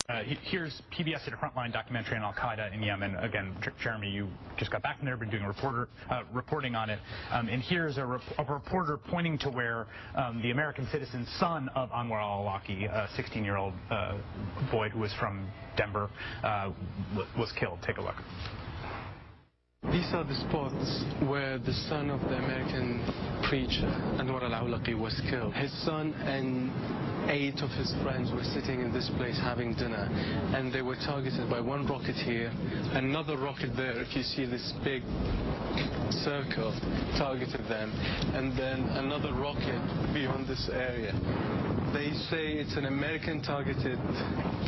Here's PBS did a frontline documentary on Al-Qaeda in Yemen. Again, Jeremy, you just got back from there, been doing reporting on it. And here's a reporter pointing to where the American citizen son of Anwar al-Awlaki, a 16-year-old boy who was from Denver, was killed. Take a look. These are the spots where the son of the American preacher, Anwar al-Awlaki, was killed. His son and 8 of his friends were sitting in this place having dinner, and they were targeted by one rocket here, another rocket there. If you see this big circle, targeted them, and then another rocket beyond this area. They say it's an American targeted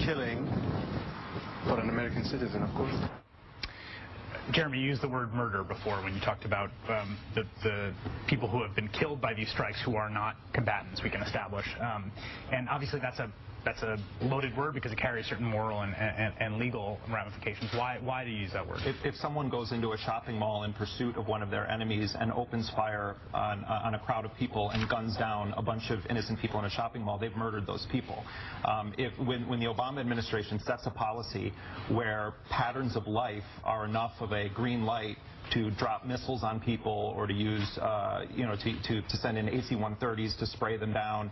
killing for an American citizen, of course. Jeremy, you used the word murder before when you talked about the people who have been killed by these strikes who are not combatants, we can establish. And obviously that's a loaded word because it carries certain moral and legal ramifications. Why do you use that word? If someone goes into a shopping mall in pursuit of one of their enemies and opens fire on a crowd of people and guns down a bunch of innocent people in a shopping mall, they've murdered those people. When the Obama administration sets a policy where patterns of life are enough of a green light to drop missiles on people or to use, to send in AC-130s to spray them down.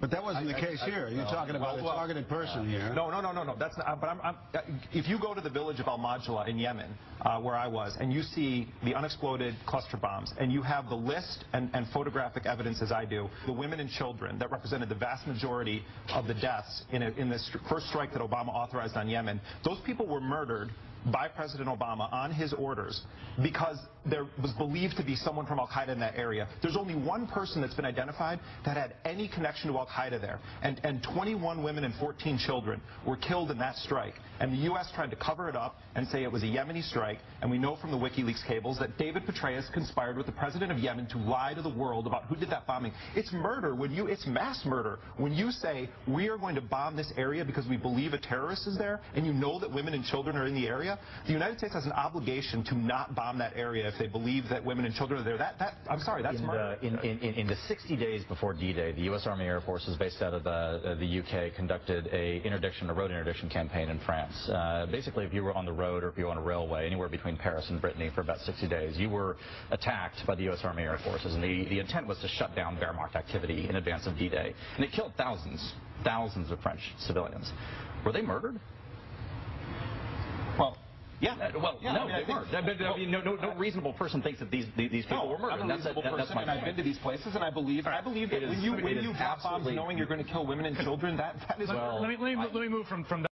But that wasn't the case here. You're talking about a targeted person here. No. That's not. But if you go to the village of Al-Majla in Yemen, where I was, and you see the unexploded cluster bombs, and you have the list and photographic evidence, as I do, the women and children that represented the vast majority of the deaths in this first strike that Obama authorized on Yemen, those people were murdered by President Obama on his orders because there was believed to be someone from Al-Qaeda in that area. There's only one person that's been identified that had any connection to Al-Qaeda there. And 21 women and 14 children were killed in that strike. And the U.S. tried to cover it up and say it was a Yemeni strike. And we know from the WikiLeaks cables that David Petraeus conspired with the president of Yemen to lie to the world about who did that bombing. It's murder. It's mass murder. When you say we are going to bomb this area because we believe a terrorist is there, and you know that women and children are in the area, the United States has an obligation to not bomb that area if they believe that women and children are there. I'm sorry, that's murder. In the 60 days before D-Day, the U.S. Army Air Forces based out of the U.K. conducted a road interdiction campaign in France. Basically, if you were on the road or if you were on a railway anywhere between Paris and Brittany for about 60 days, you were attacked by the U.S. Army Air Forces. And the intent was to shut down Wehrmacht activity in advance of D-Day. And it killed thousands of French civilians. Were they murdered? Well, yeah. Well, yeah, no, they weren't. No reasonable person thinks that these people were murdered. I'm a reasonable person, and I've been to these places, and I believe that when you drop bombs knowing you're going to kill women and children, that is. Well, let me move from that.